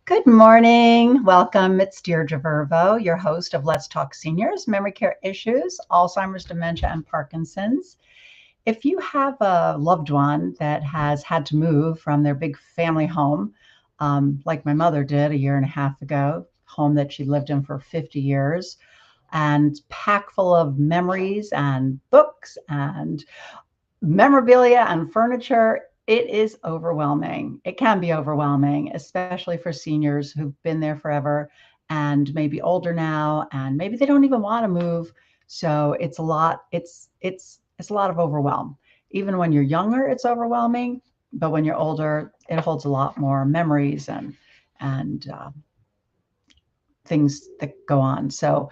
Good morning. Welcome. It's Deirdre Vervo, your host of Let's Talk Seniors, Memory Care Issues, Alzheimer's, Dementia, and Parkinson's. If you have a loved one that has had to move from their big family home, like my mother did a year and a half ago, home that she lived in for 50 years, and packed full of memories and books and memorabilia and furniture, it is overwhelming. It can be overwhelming, especially for seniors who've been there forever and maybe older now, and maybe they don't even want to move. So it's a lot. It's a lot of overwhelm. Even when you're younger, it's overwhelming, but when you're older, it holds a lot more memories and things that go on. So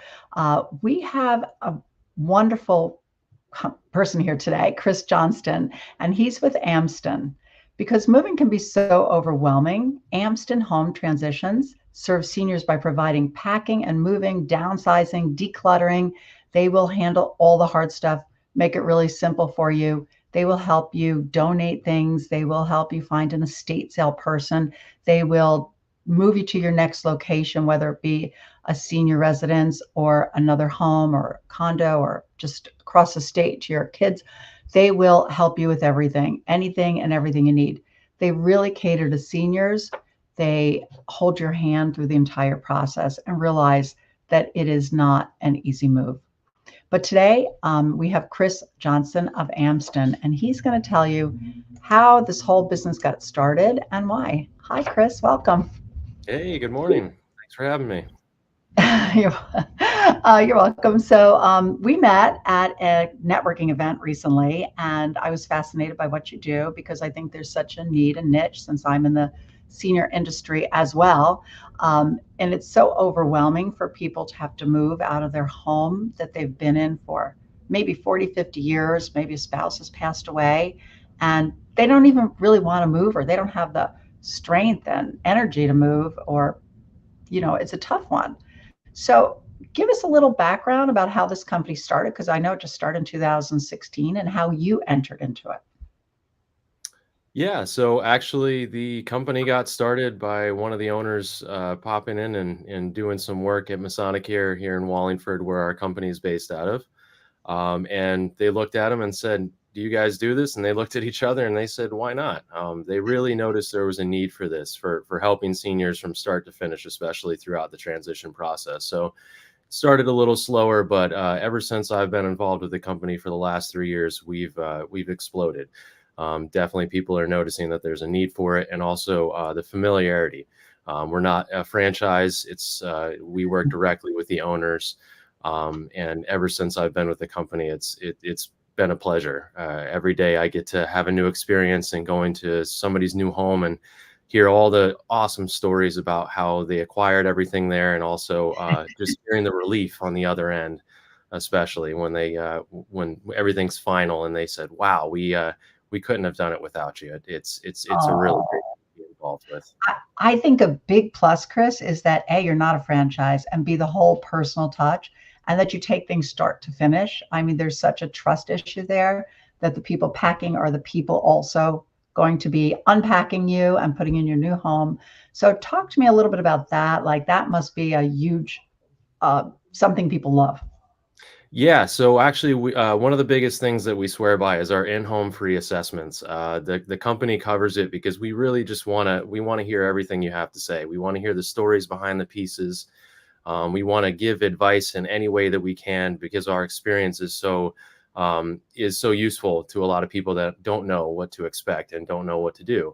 we have a wonderful person here today, Chris Johnston, and he's with Amston. Because moving can be so overwhelming, Amston Home Transitions serves seniors by providing packing and moving, downsizing, decluttering. They will handle all the hard stuff, make it really simple for you. They will help you donate things. They will help you find an estate sale person. They will move you to your next location, whether it be a senior residence or another home or condo or just across the state to your kids. They will help you with everything, anything and everything you need. They really cater to seniors. They hold your hand through the entire process and realize that it is not an easy move. But today we have Chris Johnston of Amston, and he's going to tell you how this whole business got started and why. Hi, Chris. Welcome. Hey, good morning. Thanks for having me. You're welcome. So we met at a networking event recently, and I was fascinated by what you do because I think there's such a need and niche since I'm in the senior industry as well. And it's so overwhelming for people to have to move out of their home that they've been in for maybe 40, 50 years, maybe a spouse has passed away, and they don't even really want to move, or they don't have the strength and energy to move, or, it's a tough one. So give us a little background about how this company started, because I know it just started in 2016, and how you entered into it. Yeah, so actually the company got started by one of the owners popping in and doing some work at Masonic here in Wallingford, where our company is based out of. And they looked at him and said, "Do you guys do this?" And they looked at each other and they said, "Why not?" They really noticed there was a need for this, for helping seniors from start to finish, especially throughout the transition process. So it started a little slower, but ever since I've been involved with the company for the last 3 years, we've exploded. Definitely people are noticing that there's a need for it, and also the familiarity. We're not a franchise. We work directly with the owners. And ever since I've been with the company, it's been a pleasure. Every day I get to have a new experience and go into somebody's new home and hear all the awesome stories about how they acquired everything there, and also just hearing the relief on the other end, especially when when everything's final and they said, "Wow, we couldn't have done it without you." It's a really great thing to be involved with. I think a big plus, Chris, is that A, you're not a franchise, and B, the whole personal touch, and that you take things start to finish. I mean, there's such a trust issue there that the people packing are the people also going to be unpacking you and putting in your new home. So talk to me a little bit about that. Like, that must be a huge, something people love. Yeah, so actually, one of the biggest things that we swear by is our in-home free assessments. The company covers it because we really just want to hear everything you have to say. We want to hear the stories behind the pieces. We want to give advice in any way that we can, because our experience is so useful to a lot of people that don't know what to expect and don't know what to do.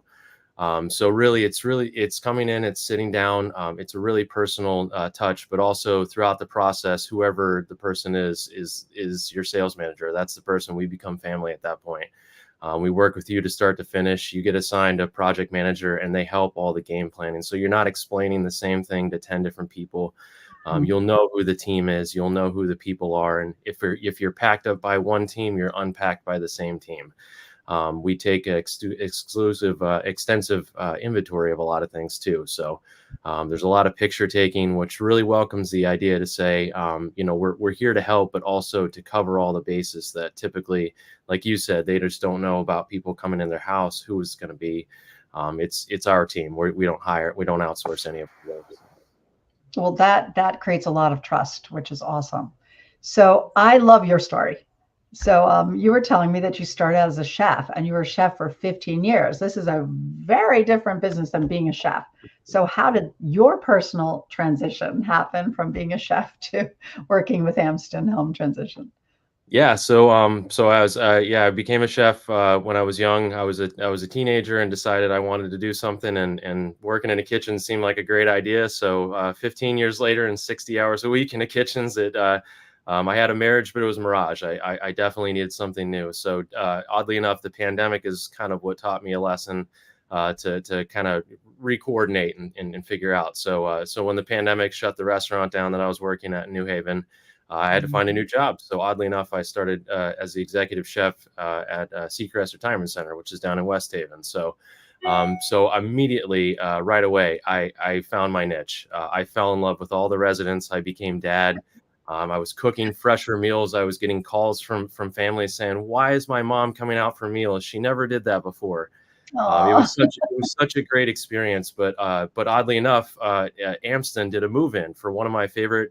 So really, it's coming in, it's sitting down. It's a really personal touch, but also throughout the process, whoever the person is your sales manager. That's the person. We become family at that point. We work with you to start to finish. You get assigned a project manager, and they help all the game planning. So you're not explaining the same thing to 10 different people. Mm. You'll know who the team is. You'll know who the people are. And if you're packed up by one team, you're unpacked by the same team. We take exclusive, extensive inventory of a lot of things too. So there's a lot of picture taking, which really welcomes the idea to say, we're here to help, but also to cover all the bases that typically, like you said, they just don't know about people coming in their house, who is going to be. It's our team. We don't outsource any of those. Well, that creates a lot of trust, which is awesome. So I love your story. So you were telling me that you started out as a chef and you were a chef for 15 years. This is a very different business than being a chef. So how did your personal transition happen from being a chef to working with Amston Home Transition? Yeah, so I became a chef when I was young. I was a teenager and decided I wanted to do something, and working in a kitchen seemed like a great idea. So 15 years later and 60 hours a week in the kitchens, I had a marriage, but it was a mirage. I definitely needed something new. So oddly enough, the pandemic is kind of what taught me a lesson to kind of re-coordinate and figure out. So when the pandemic shut the restaurant down that I was working at in New Haven, I had to find a new job. So oddly enough, I started as the executive chef at Seacrest Retirement Center, which is down in West Haven. So immediately, right away, I found my niche. I fell in love with all the residents. I became dad. I was cooking fresher meals. I was getting calls from families saying, "Why is my mom coming out for meals? She never did that before." It Oh, was such a great experience, but oddly enough, Amston did a move-in for one of my favorite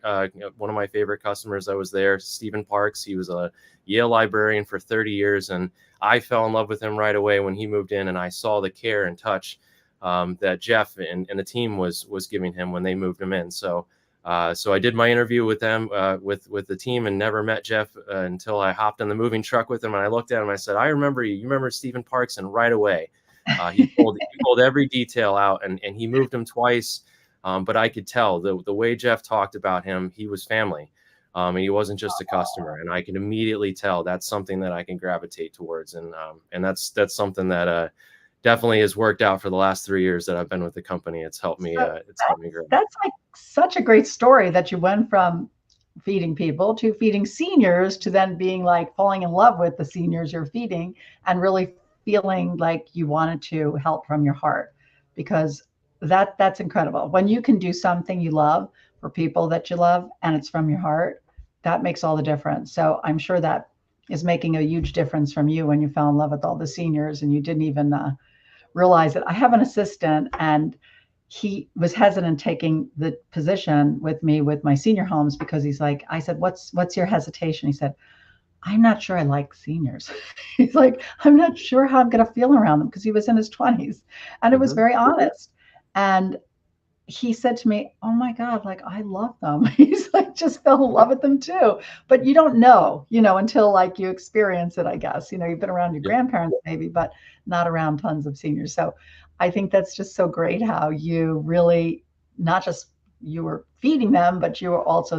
customers that was there, Stephen Parks. He was a Yale librarian for 30 years, and I fell in love with him right away when he moved in, and I saw the care and touch that Jeff and the team was giving him when they moved him in. So I did my interview with them, with the team, and never met Jeff until I hopped in the moving truck with him. And I looked at him, and I said, "I remember you. You remember Stephen Parks?" And right away, he pulled every detail out, and he moved him twice. But I could tell the way Jeff talked about him, he was family, and he wasn't just a customer. And I could immediately tell that's something that I can gravitate towards, and that's something that definitely has worked out for the last 3 years that I've been with the company. It's helped me. so It's helped me grow. that's like such a great story that you went from feeding people to feeding seniors to then being like falling in love with the seniors you're feeding and really feeling like you wanted to help from your heart, because that's incredible when you can do something you love for people that you love and it's from your heart. That makes all the difference. So I'm sure that is making a huge difference from you when you fell in love with all the seniors and you didn't even realize it. I have an assistant and he was hesitant taking the position with me with my senior homes because he's like, I said, what's your hesitation? He said, I'm not sure I like seniors. He's like, I'm not sure how I'm going to feel around them, because he was in his 20s and it was Mhm. very honest. And he said to me, "Oh my God, like I love them." He's like, just fell in love with them too. But you don't know, until like you experience it, I guess. You've been around your Yep. grandparents maybe, but not around tons of seniors. So I think that's just so great how you really not just you were feeding them, but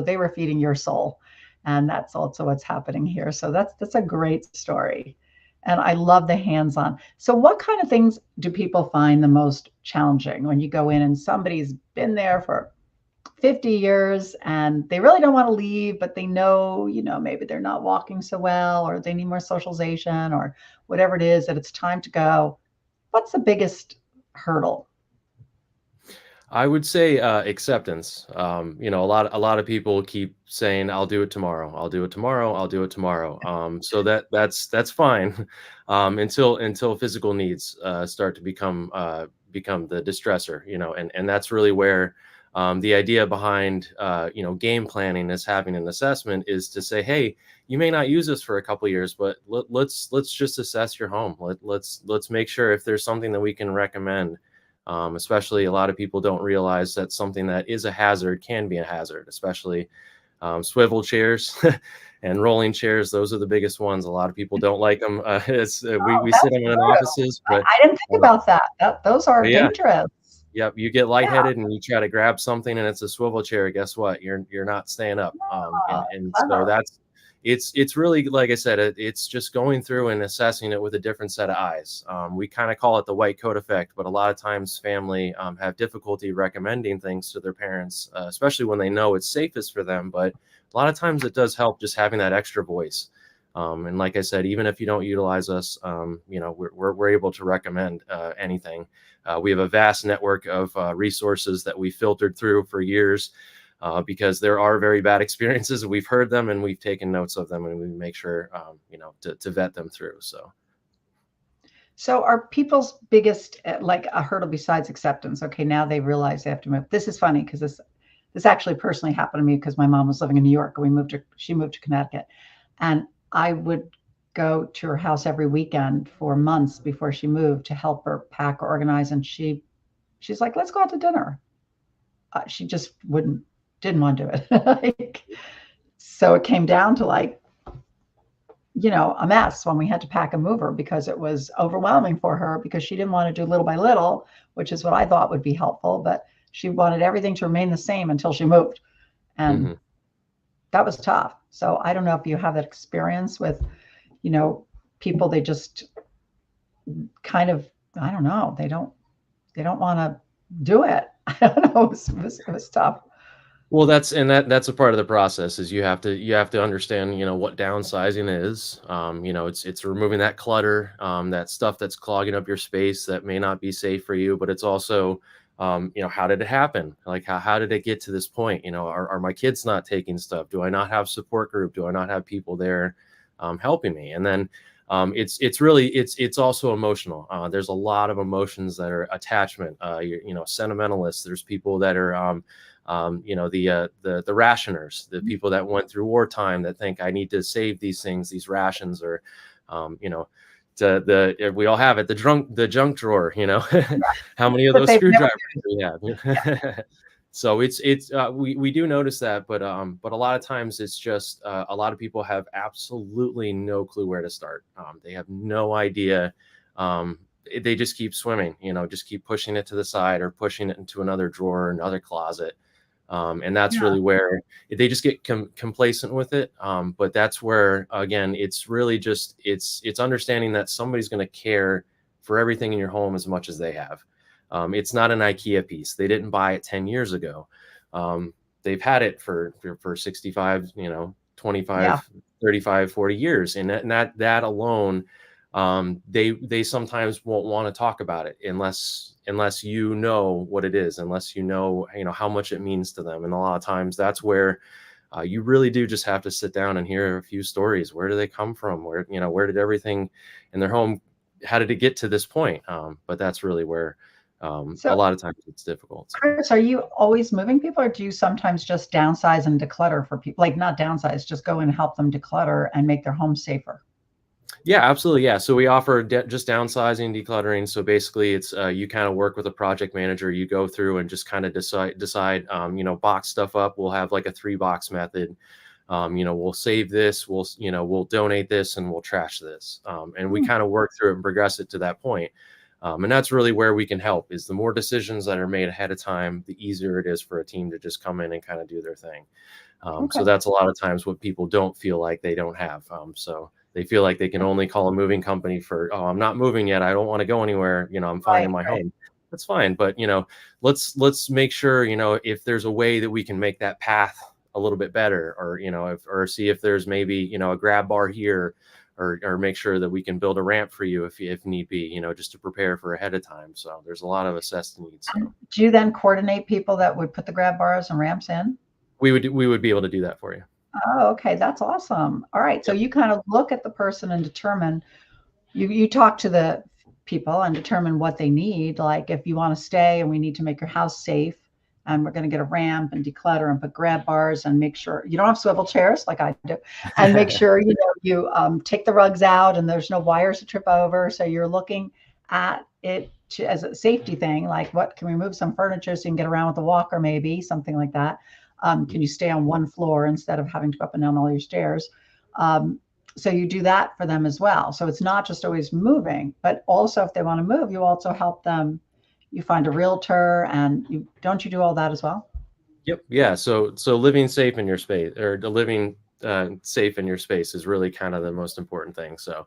they were feeding your soul. And that's also what's happening here. So that's a great story. And I love the hands-on. So what kind of things do people find the most challenging when you go in and somebody's been there for 50 years and they really don't want to leave, but they know, maybe they're not walking so well or they need more socialization or whatever it is that it's time to go. What's the biggest hurdle? I would say acceptance. A lot of people keep saying, "I'll do it tomorrow. I'll do it tomorrow. I'll do it tomorrow." So that's fine until physical needs start to become the distressor. And that's really where the idea behind game planning is having an assessment is to say, "Hey, you may not use this for a couple years, but let's just assess your home. Let's make sure if there's something that we can recommend." Especially a lot of people don't realize that something that is a hazard can be a hazard, especially swivel chairs and rolling chairs. Those are the biggest ones. A lot of people don't like them. We Oh, sit that's them in true. offices, but I didn't think about that. Those are yeah, dangerous. yep. You get Yeah, lightheaded and you try to grab something and it's a swivel chair. Guess what? You're not staying up. oh, And so clever. it's really, like I said, it's just going through and assessing it with a different set of eyes. We kind of call it the white coat effect, but a lot of times family have difficulty recommending things to their parents, especially when they know it's safest for them. But a lot of times it does help just having that extra voice. And like I said, even if you don't utilize us, we're able to recommend anything. We have a vast network of resources that we filtered through for years, because there are very bad experiences. We've heard them and we've taken notes of them, and we make sure, to vet them through. So are people's biggest like a hurdle besides acceptance? Okay, now they realize they have to move. This is funny because this actually personally happened to me because my mom was living in New York and she moved to Connecticut, and I would go to her house every weekend for months before she moved to help her pack or organize. And she's like, let's go out to dinner. She just didn't want to do it. Like, so it came down to like, a mess when we had to pack and move her because it was overwhelming for her because she didn't want to do little by little, which is what I thought would be helpful, but she wanted everything to remain the same until she moved. And that was tough. So I don't know if you have that experience with, people, they just kind of, I don't know, they don't want to do it. I don't know. It was tough. Well, that's a part of the process is you have to understand, what downsizing is. It's removing that clutter, that stuff that's clogging up your space that may not be safe for you, but it's also, how did it happen? Like, how did it get to this point? Are my kids not taking stuff? Do I not have support group? Do I not have people there, helping me? And then, it's also emotional. There's a lot of emotions that are attachment, sentimentalists. There's people that are, the rationers, the people that went through wartime that think I need to save these things, these rations, or, we all have it, the junk drawer, how many of those screwdrivers do we have? So we do notice that, but a lot of times it's just, a lot of people have absolutely no clue where to start. They have no idea. They just keep swimming, just keep pushing it to the side or pushing it into another drawer, another closet. And that's really where they just get complacent with it. But that's where, again, it's really just, it's understanding that somebody's going to care for everything in your home as much as they have. It's not an IKEA piece. They didn't buy it 10 years ago. They've had it for 65, 25, 35, 40 years. And that alone, they sometimes won't want to talk about it unless you know what it is, unless you know how much it means to them. And a lot of times that's where you really do just have to sit down and hear a few stories. Where do they come from? Where did everything in their home, how did it get to this point? But that's really where a lot of times it's difficult. Chris, are you always moving people, or do you sometimes just downsize and declutter for people? Like, not downsize, just go and help them declutter and make their home safer. Yeah, absolutely. Yeah. So we offer just downsizing, decluttering. So basically it's, you kind of work with a project manager, you go through and just kind of decide, box stuff up. We'll have like a 3-box method. We'll save this, we'll donate this, and we'll trash this. And we kind of work through it and progress it to that point. And that's really where we can help, is the more decisions that are made ahead of time, the easier it is for a team to just come in and kind of do their thing. So that's a lot of times what people don't feel like they don't have. So they feel like they can only call a moving company for, oh, I'm not moving yet, I don't want to go anywhere, I'm fine in my home. That's fine. But, let's make sure, if there's a way that we can make that path a little bit better, or, or see if there's maybe, a grab bar here, or make sure that we can build a ramp for you if need be, just to prepare for ahead of time. So there's a lot of assessed needs. So. Do you then coordinate people that would put the grab bars and ramps in? We would be able to do that for you. Oh, okay. That's awesome. All right. So you kind of look at the person and determine, you talk to the people and determine what they need. Like, if you want to stay and we need to make your house safe, and we're going to get a ramp and declutter and put grab bars and make sure you don't have swivel chairs like I do, and make sure, you take the rugs out and there's no wires to trip over. So you're looking at it as a safety thing. Like, what can we move some furniture so you can get around with a walker, maybe something like that. Can you stay on one floor instead of having to go up and down all your stairs? So you do that for them as well. So it's not just always moving, but also if they want to move, you also help them. You find a realtor, and don't you do all that as well? Yep. Yeah. So living safe in your space, or living safe in your space is really kind of the most important thing. So,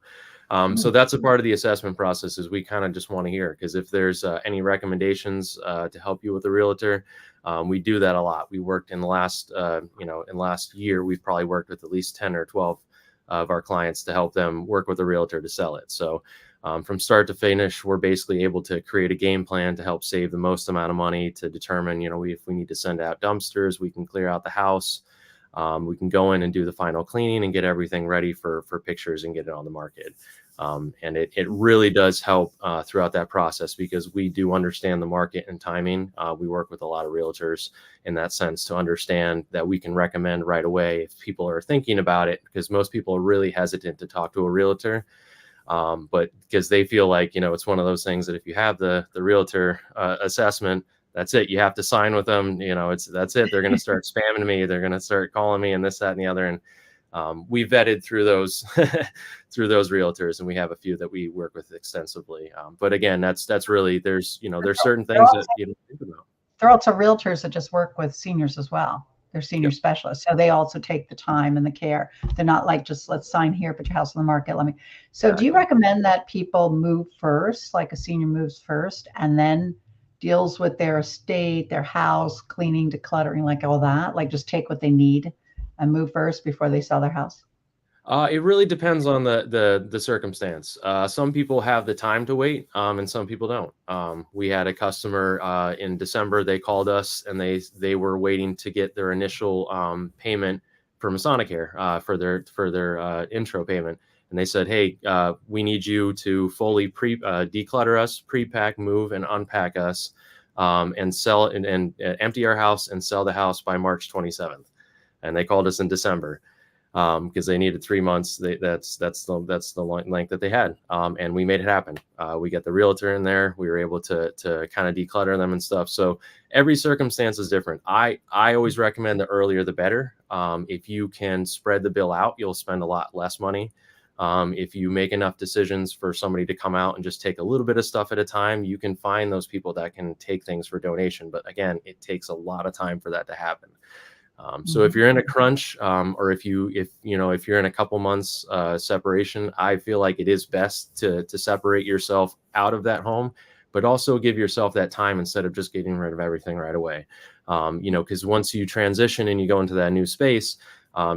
so Mm. that's a part of the assessment process is we kind of just want to hear, because if there's any recommendations to help you with a realtor, we do that a lot. We worked in the last, in last year, we've probably worked with at least 10 or 12 of our clients to help them work with a realtor to sell it. So from start to finish, we're basically able to create a game plan to help save the most amount of money, to determine, if we need to send out dumpsters, we can clear out the house. We can go in and do the final cleaning and get everything ready for pictures and get it on the market. And it really does help throughout that process, because we do understand the market and timing. We work with a lot of realtors in that sense to understand that we can recommend right away if people are thinking about it, because most people are really hesitant to talk to a realtor. But because they feel like, it's one of those things that if you have the realtor assessment, that's it. You have to sign with them. That's it. They're going to start spamming me. They're going to start calling me and this, that, and the other. And we vetted through those through those realtors, and we have a few that we work with extensively. But again, that's really, there's certain things that you don't think about. There are also realtors that just work with seniors as well. They're senior Yep. specialists. So they also take the time and the care. They're not like, just let's sign here, put your house on the market. So do you Exactly. recommend that people move first, like a senior moves first and then deals with their estate, their house, cleaning, decluttering, like all that? Like just take what they need and move first before they sell their house? It really depends on the circumstance. Some people have the time to wait, and some people don't. We had a customer in December. They called us, and they were waiting to get their initial payment for Masonicare for their intro payment. And they said, "Hey, we need you to fully declutter us, pre-pack, move, and unpack us, and sell and empty our house and sell the house by March 27th." And they called us in December, because they needed 3 months. That's the length that they had, and we made it happen. We got the realtor in there. We were able to kind of declutter them and stuff. So every circumstance is different. I always recommend the earlier the better. If you can spread the bill out, you'll spend a lot less money. If you make enough decisions for somebody to come out and just take a little bit of stuff at a time, you can find those people that can take things for donation. But again, it takes a lot of time for that to happen. So if Mhm. you're in a crunch, or if you're in a couple months separation, I feel like it is best to separate yourself out of that home, but also give yourself that time instead of just getting rid of everything right away. Because once you transition and you go into that new space,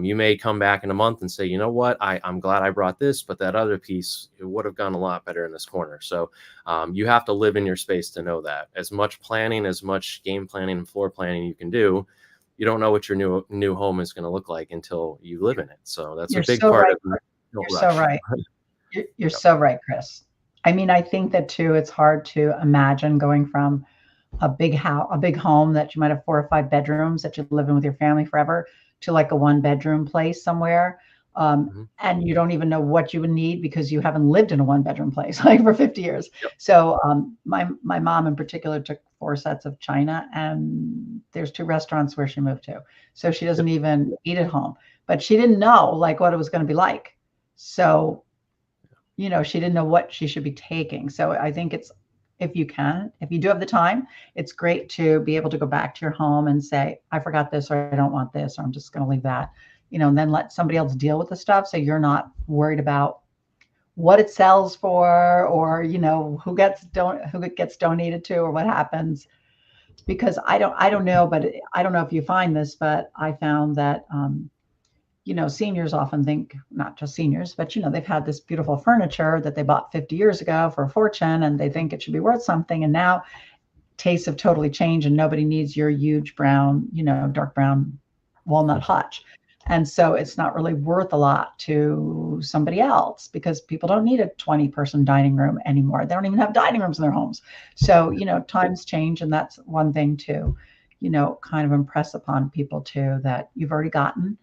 you may come back in a month and say, you know what, I'm glad I brought this, but that other piece, it would have gone a lot better in this corner. So you have to live in your space to know that. As much planning, as much game planning and floor planning you can do, you don't know what your new home is going to look like until you live in it. So that's a You're big so part right. of it. Don't You're so rush. right. You're Yep. so right, Chris. I mean, I think that too, it's hard to imagine going from a big house, a big home that you might have 4 or 5 bedrooms that you live in with your family forever, to like a 1 bedroom place somewhere. Mhm. And you don't even know what you would need because you haven't lived in a 1 bedroom place like for 50 years. Yep. So my mom in particular took 4 sets of china, and there's 2 restaurants where she moved to. So she doesn't Yep. even eat at home, but she didn't know like what it was going to be like. So she didn't know what she should be taking. So I think it's, if you do have the time, it's great to be able to go back to your home and say, I forgot this, or I don't want this, or I'm just going to leave that, and then let somebody else deal with the stuff. So you're not worried about what it sells for, or, who it gets donated to, or what happens. Because I don't know, but I don't know if you find this, but I found that, seniors often think, not just seniors, but they've had this beautiful furniture that they bought 50 years ago for a fortune, and they think it should be worth something. And now tastes have totally changed, and nobody needs your huge brown, dark brown walnut hutch. And so it's not really worth a lot to somebody else, because people don't need a 20-person dining room anymore. They don't even have dining rooms in their homes. So, times change. And that's one thing to, kind of impress upon people too, that you've already gotten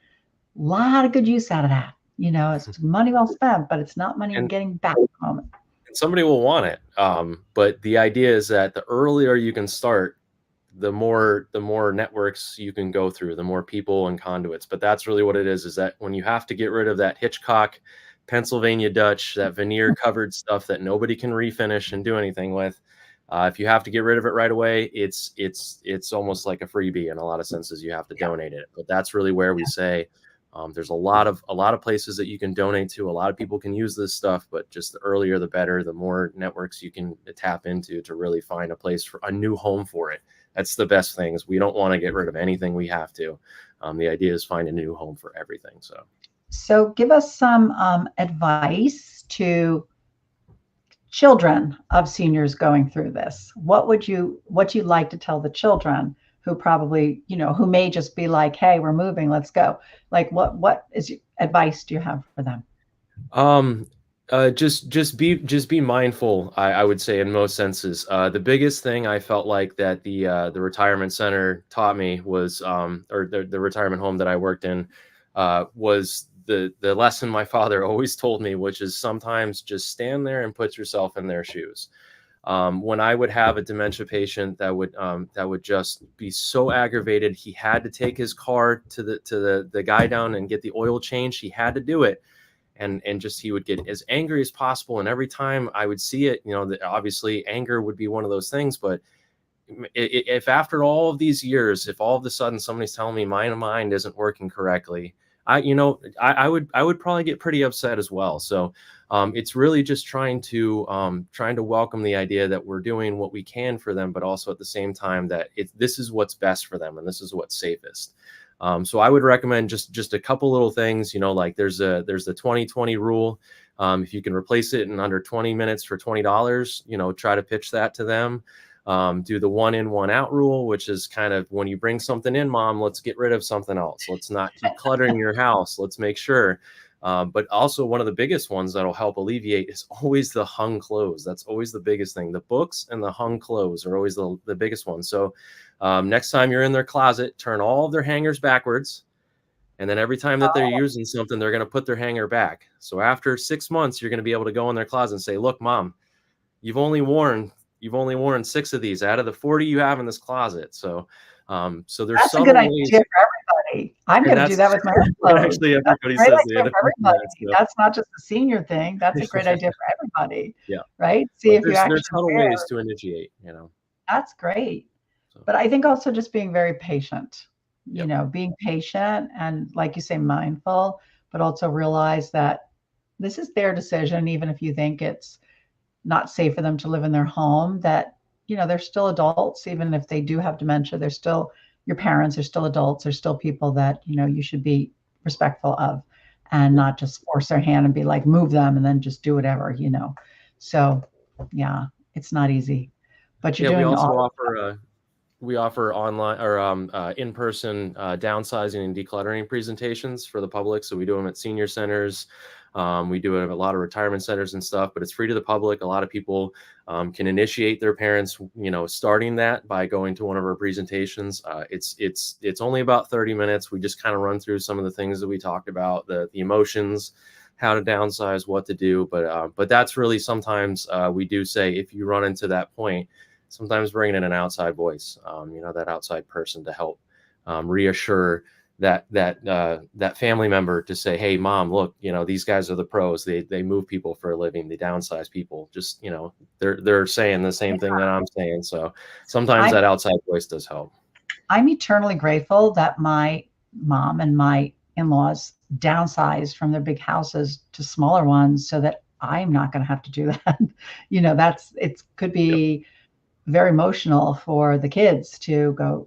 a lot of good use out of that. It's money well spent, but it's not money you're And getting back at the moment. somebody will want it. But the idea is that the earlier you can start, the more networks you can go through, the more people and conduits. But that's really what it is that when you have to get rid of that Hitchcock Pennsylvania Dutch, that veneer covered stuff that nobody can refinish and do anything with, if you have to get rid of it right away, it's almost like a freebie in a lot of senses. You have to donate it. But that's really where we say There's a lot of places that you can donate to. A lot of people can use this stuff, but just the earlier the better. The more networks you can tap into to really find a place for a new home for it. That's the best thing. Is we don't want to get rid of anything we have to. The idea is find a new home for everything. So give us some advice to children of seniors going through this. What you like to tell the children who probably, who may just be like, hey, we're moving, let's go. Like what is advice do you have for them? Um, just be mindful. I would say in most senses. The biggest thing I felt like that the retirement center taught me was, or the retirement home that I worked in, was the lesson my father always told me, which is sometimes just stand there and put yourself in their shoes. When I would have a dementia patient that would just be so aggravated, he had to take his car to the guy down and get the oil changed. He had to do it. And just he would get as angry as possible. And every time I would see it, obviously anger would be one of those things. But if after all of these years, if all of a sudden somebody's telling me my mind isn't working correctly, I would probably get pretty upset as well. So it's really just trying to welcome the idea that we're doing what we can for them, but also at the same time that this is what's best for them and this is what's safest. So I would recommend just a couple little things, like there's the 20-20 rule. If you can replace it in under 20 minutes for $20, try to pitch that to them. Do the 1 in, 1 out rule, which is kind of when you bring something in, mom, let's get rid of something else. Let's not keep cluttering your house. Let's make sure. But also one of the biggest ones that'll help alleviate is always the hung clothes. That's always the biggest thing. The books and the hung clothes are always the biggest one. So next time you're in their closet, turn all of their hangers backwards. And then every time that they're using something, they're going to put their hanger back. So after 6 months, you're going to be able to go in their closet and say, look, mom, you've only worn 6 of these out of the 40 you have in this closet. So there's that's a good idea for everybody. I'm going to do that with my own clothes. Actually, everybody says for everybody. That's not just a senior thing. That's a great idea for everybody. Yeah. Right. See if you actually. There's subtle ways to initiate. That's great. But I think also just being very patient. Yep. Being patient and, like you say, mindful, but also realize that this is their decision, even if you think it's not safe for them to live in their home, that they're still adults. Even if they do have dementia, they're still your parents, are still adults, they're still people that you should be respectful of, and not just force their hand and be like, move them and then just do whatever. So yeah, it's not easy, but you're doing. We offer online or in-person downsizing and decluttering presentations for the public. So we do them at senior centers. We do it at a lot of retirement centers and stuff, but it's free to the public. A lot of people can initiate their parents, starting that by going to one of our presentations. It's only about 30 minutes. We just kind of run through some of the things that we talked about, the emotions, how to downsize, what to do. But that's really sometimes we do say, if you run into that point, sometimes bringing in an outside voice, that outside person to help reassure that family member to say, hey, mom, look, these guys are the pros. They move people for a living. They downsize people. Just, they're saying the same thing that I'm saying. So sometimes that outside voice does help. I'm eternally grateful that my mom and my in-laws downsized from their big houses to smaller ones so that I'm not going to have to do that. It could be very emotional for the kids to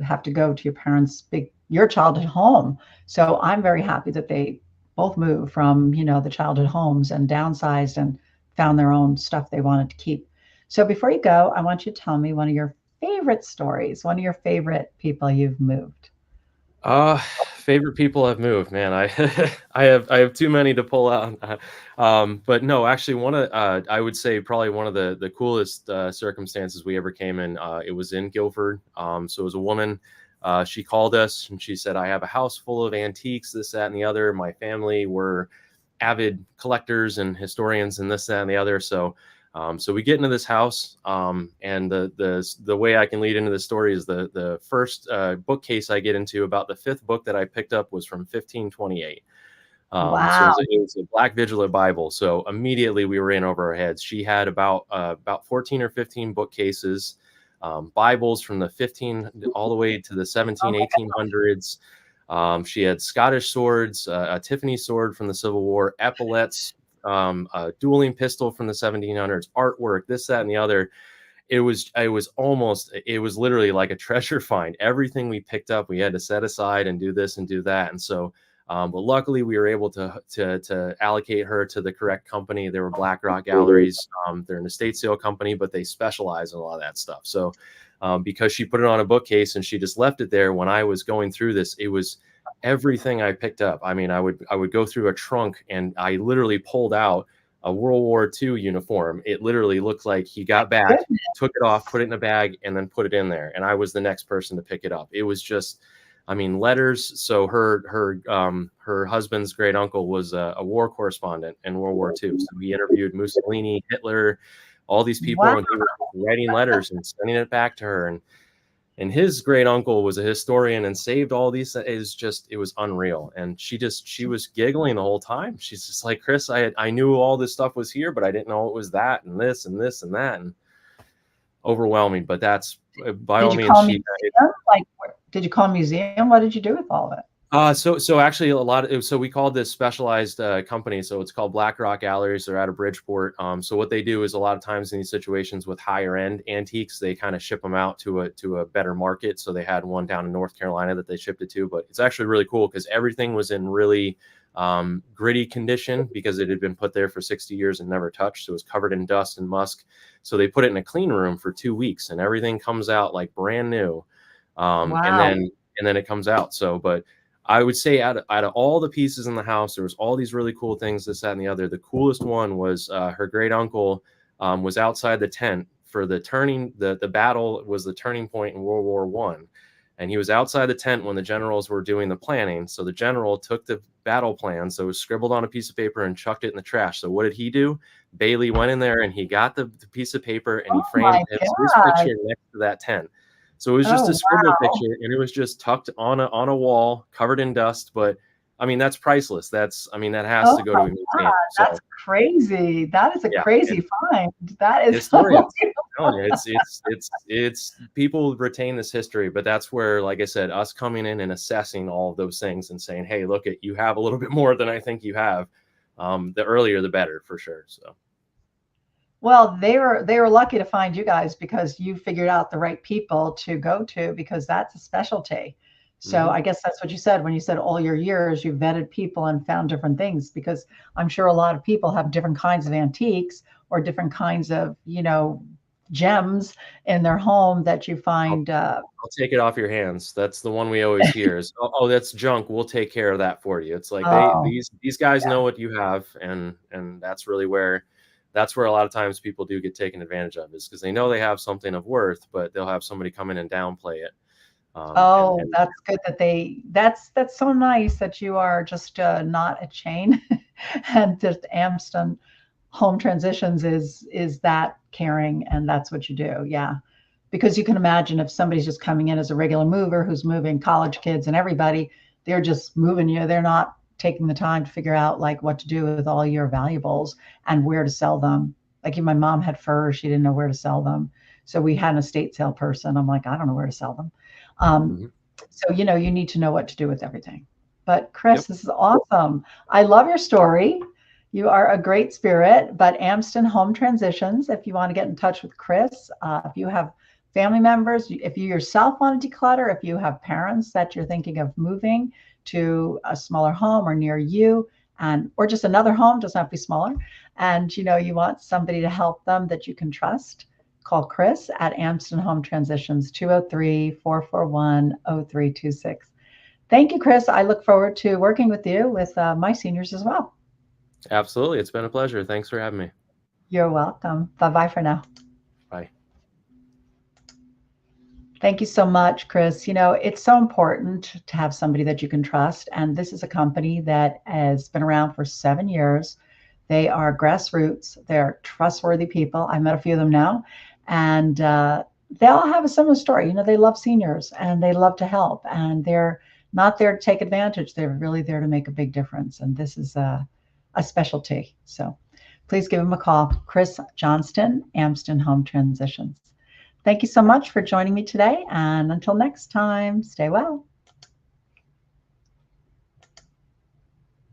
have to go to your parents' your childhood home. So I'm very happy that they both moved from, the childhood homes and downsized and found their own stuff they wanted to keep. So before you go, I want you to tell me one of your favorite stories, one of your favorite people you've moved. Favorite people have moved, man. I have too many to pull out. But no, actually I would say probably one of the coolest circumstances we ever came in. It was in Guilford. So it was a woman. She called us and she said, I have a house full of antiques, this, that, and the other. My family were avid collectors and historians and this, that, and the other. So we get into this house, and the way I can lead into the story is the first bookcase I get into, about the 5th book that I picked up, was from 1528. Wow. So it was a Black Vigilant Bible. So immediately we were in over our heads. She had about 14 or 15 bookcases, Bibles from the 15 all the way to the 1800s. She had Scottish swords, a Tiffany sword from the Civil War, epaulets, a dueling pistol from the 1700s, artwork, this, that, and the other. It was literally like a treasure find. Everything we picked up, we had to set aside and do this and do that. And so, but luckily we were able to allocate her to the correct company. They were BlackRock Galleries. They're an estate sale company, but they specialize in a lot of that stuff. So because she put it on a bookcase and she just left it there, when I was going through this, it was everything I picked up. I mean, I would go through a trunk and I literally pulled out a World War II uniform. It literally looked like he got back, took it off, put it in a bag, and then put it in there. And I was the next person to pick it up. It was just, I mean, letters. So her husband's great uncle was a war correspondent in World War II. So he interviewed Mussolini, Hitler, all these people, and he was writing letters and sending it back to her. And his great uncle was a historian and saved all these. It was unreal. And she was giggling the whole time. She's just like, Chris, I knew all this stuff was here, but I didn't know it was that and this and this and that, and overwhelming. But that's by all means. Did you call a museum? What did you do with all of it? So actually so we called this specialized company. So it's called BlackRock Galleries. They're out of Bridgeport. So what they do is a lot of times in these situations with higher end antiques, they kind of ship them out to a better market. So they had one down in North Carolina that they shipped it to, but it's actually really cool because everything was in really gritty condition because it had been put there for 60 years and never touched. So it was covered in dust and musk. So they put it in a clean room for 2 weeks and everything comes out like brand new. Wow. And then it comes out. So, but I would say out of all the pieces in the house, there was all these really cool things, this, that, and the other. The coolest one was her great uncle was outside the tent for the battle was the turning point in World War I. And he was outside the tent when the generals were doing the planning. So the general took the battle plan, so it was scribbled on a piece of paper and chucked it in the trash. So what did he do? Bailey went in there and he got the piece of paper and he framed his picture next to that tent. So it was just a scribble picture, and it was just tucked on a wall, covered in dust. But I mean, that's priceless. That has to go to a museum. So, that's crazy. That is a crazy find. That is historians. It's people retain this history, but that's where, like I said, us coming in and assessing all of those things and saying, hey, look, you have a little bit more than I think you have. The earlier, the better, for sure. So. Well, they were lucky to find you guys because you figured out the right people to go to because that's a specialty. So I guess that's what you said when you said all your years you vetted people and found different things, because I'm sure a lot of people have different kinds of antiques or different kinds of, gems in their home that you find. I'll take it off your hands. That's the one we always hear is, oh, that's junk. We'll take care of that for you. It's like these guys know what you have, and that's really where. That's where a lot of times people do get taken advantage of, is because they know they have something of worth, but they'll have somebody come in and downplay it. That's good that's so nice that you are just not a chain and just Amston Home Transitions is that caring, and that's what you do. Yeah. Because you can imagine if somebody's just coming in as a regular mover who's moving college kids and everybody, they're just moving you. They're not taking the time to figure out like what to do with all your valuables and where to sell them. Like if my mom had furs, she didn't know where to sell them. So we had an estate sale person. I'm like, I don't know where to sell them. So, you need to know what to do with everything. But Chris, This is awesome. I love your story. You are a great spirit. But Amston Home Transitions, if you want to get in touch with Chris, if you have family members, if you yourself want to declutter, if you have parents that you're thinking of moving to a smaller home or near you, or just another home, doesn't have to be smaller, and you want somebody to help them that you can trust, call Chris at Amston Home Transitions, 203-441-0326. Thank you, Chris. I look forward to working with you with my seniors as well. Absolutely. It's been a pleasure. Thanks for having me. You're welcome. Bye-bye for now. Bye. Thank you so much, Chris. It's so important to have somebody that you can trust. And this is a company that has been around for 7 years. They are grassroots. They're trustworthy people. I met a few of them now. And they all have a similar story. They love seniors and they love to help. And they're not there to take advantage. They're really there to make a big difference. And this is a specialty. So please give them a call. Chris Johnston, Amston Home Transitions. Thank you so much for joining me today. And until next time, stay well.